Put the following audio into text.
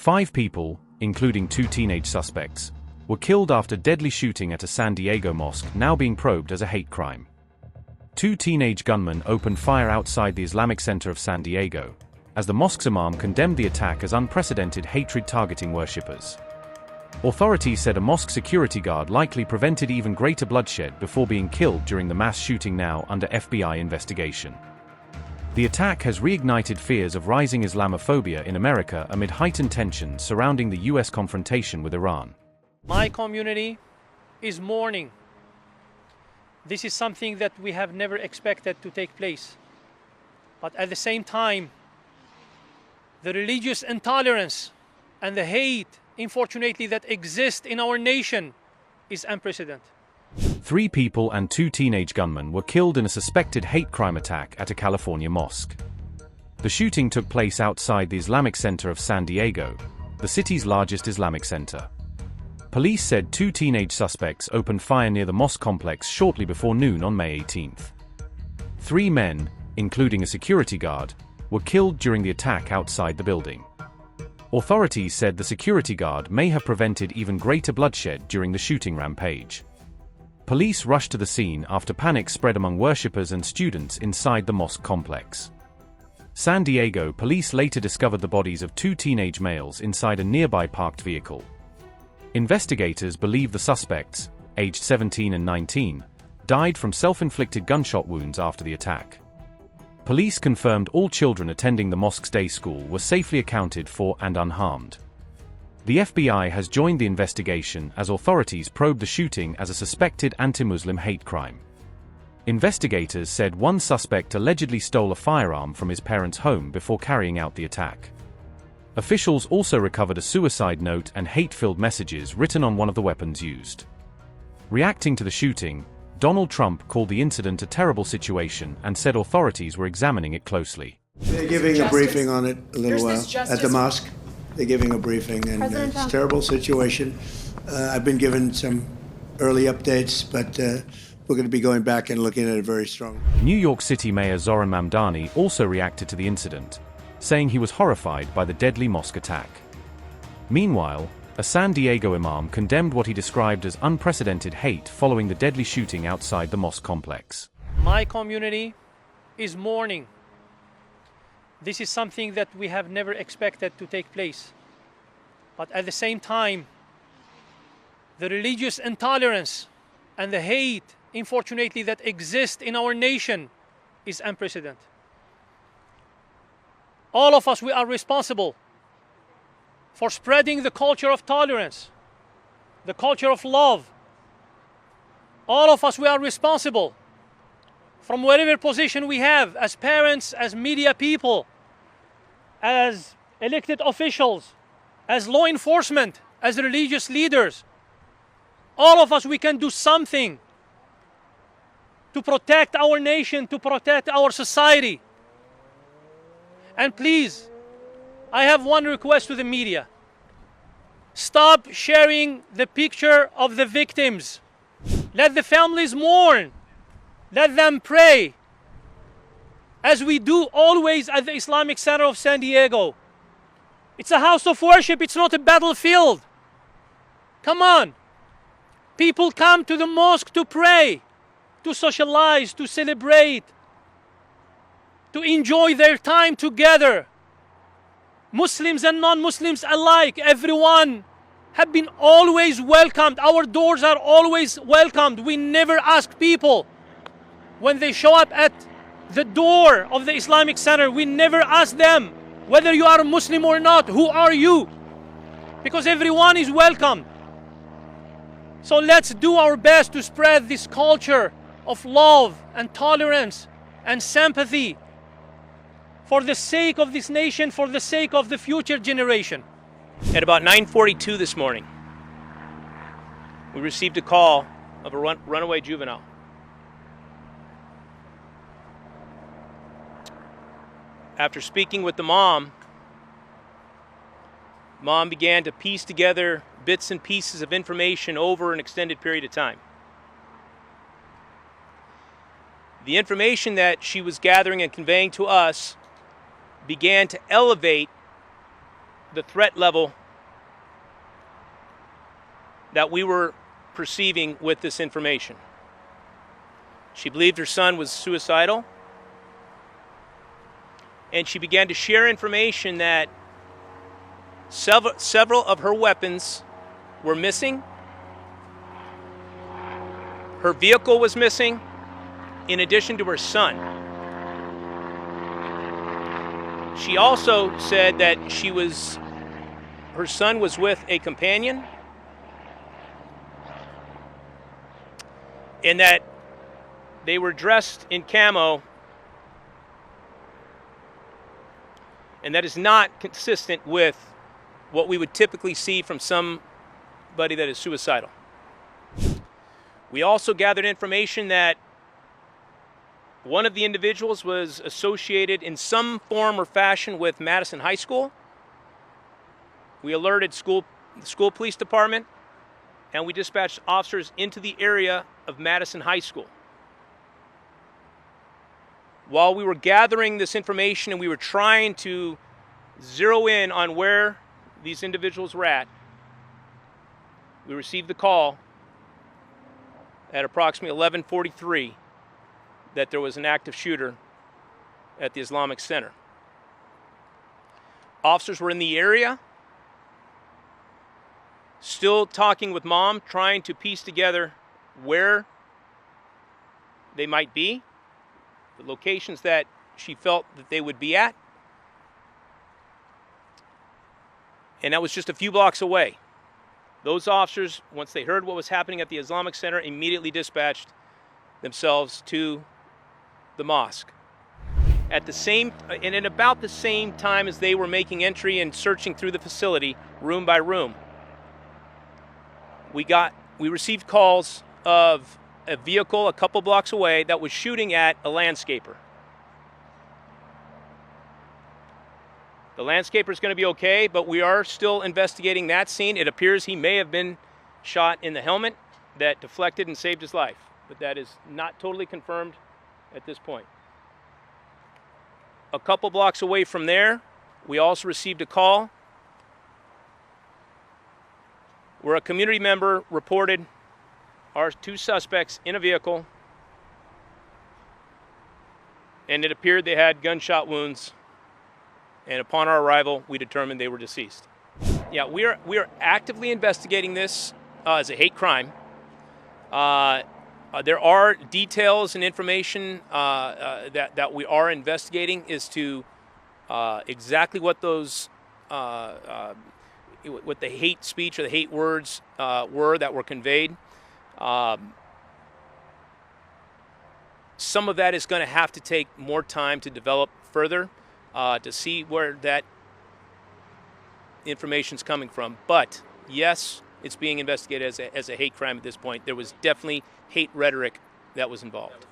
5 people, including 2 teenage suspects, were killed after deadly shooting at a San Diego mosque now being probed as a hate crime. 2 teenage gunmen opened fire outside the Islamic Center of San Diego, as the mosque's imam condemned the attack as unprecedented hatred targeting worshippers. Authorities said a mosque security guard likely prevented even greater bloodshed before being killed during the mass shooting now under FBI investigation. The attack has reignited fears of rising Islamophobia in America amid heightened tensions surrounding the U.S. confrontation with Iran. My community is mourning. This is something that we have never expected to take place. But at the same time, the religious intolerance and the hate, unfortunately, that exists in our nation is unprecedented. 3 people and 2 teenage gunmen were killed in a suspected hate crime attack at a California mosque. The shooting took place outside the Islamic Center of San Diego, the city's largest Islamic center. Police said 2 teenage suspects opened fire near the mosque complex shortly before noon on May 18th. 3 men, including a security guard, were killed during the attack outside the building. Authorities said the security guard may have prevented even greater bloodshed during the shooting rampage. Police rushed to the scene after panic spread among worshippers and students inside the mosque complex. San Diego police later discovered the bodies of 2 teenage males inside a nearby parked vehicle. Investigators believe the suspects, aged 17 and 19, died from self-inflicted gunshot wounds after the attack. Police confirmed all children attending the mosque's day school were safely accounted for and unharmed. The FBI has joined the investigation as authorities probe the shooting as a suspected anti-Muslim hate crime. Investigators said one suspect allegedly stole a firearm from his parents' home before carrying out the attack. Officials also recovered a suicide note and hate-filled messages written on one of the weapons used. Reacting to the shooting, Donald Trump called the incident a terrible situation and said authorities were examining it closely. They're giving a briefing on it a little while at the mosque. They're giving a briefing, and it's a terrible situation. I've been given some early updates, but we're going to be going back and looking at it very strongly. New York City Mayor Zohran Mamdani also reacted to the incident, saying he was horrified by the deadly mosque attack. Meanwhile, a San Diego imam condemned what he described as unprecedented hate following the deadly shooting outside the mosque complex. My community is mourning. This is something that we have never expected to take place. But at the same time, the religious intolerance and the hate, unfortunately, that exists in our nation is unprecedented. All of us, we are responsible for spreading the culture of tolerance, the culture of love. All of us, we are responsible from whatever position we have as parents, as media people, as elected officials, as law enforcement, as religious leaders. All of us, we can do something to protect our nation, to protect our society. And please, I have one request to the media. Stop sharing the picture of the victims. Let the families mourn. Let them pray. As we do always at the Islamic Center of San Diego. It's a house of worship, it's not a battlefield. Come on. People come to the mosque to pray, to socialize, to celebrate, to enjoy their time together. Muslims and non-Muslims alike, everyone have been always welcomed. Our doors are always welcomed. We never ask people when they show up at the door of the Islamic Center, we never ask them whether you are a Muslim or not, who are you? Because everyone is welcome. So let's do our best to spread this culture of love and tolerance and sympathy for the sake of this nation, for the sake of the future generation. At about 9:42 this morning, we received a call of a runaway juvenile. After speaking with the mom began to piece together bits and pieces of information over an extended period of time. The information that she was gathering and conveying to us began to elevate the threat level that we were perceiving with this information. She believed her son was suicidal, and she began to share information that several of her weapons were missing. Her vehicle was missing, in addition to her son. She also said that her son was with a companion, and that they were dressed in camo, and that is not consistent with what we would typically see from somebody that is suicidal. We also gathered information that one of the individuals was associated in some form or fashion with Madison High School. We alerted the school police department, and we dispatched officers into the area of Madison High School. While we were gathering this information and we were trying to zero in on where these individuals were at, we received the call at approximately 11:43 that there was an active shooter at the Islamic Center. Officers were in the area, still talking with mom, trying to piece together where they might be, the locations that she felt that they would be at. And that was just a few blocks away. Those officers, once they heard what was happening at the Islamic Center, immediately dispatched themselves to the mosque. At about the same time as they were making entry and searching through the facility, room by room, we received calls of a vehicle a couple blocks away that was shooting at a landscaper. The landscaper is going to be okay, but we are still investigating that scene. It appears he may have been shot in the helmet that deflected and saved his life, but that is not totally confirmed at this point. A couple blocks away from there, we also received a call where a community member reported our two suspects in a vehicle, and it appeared they had gunshot wounds, and upon our arrival, we determined they were deceased. Yeah, we are actively investigating this as a hate crime. There are details and information that we are investigating as to exactly what those what the hate speech or the hate words were that were conveyed. Some of that is going to have to take more time to develop further to see where that information is coming from. But yes, it's being investigated as a hate crime at this point. There was definitely hate rhetoric that was involved.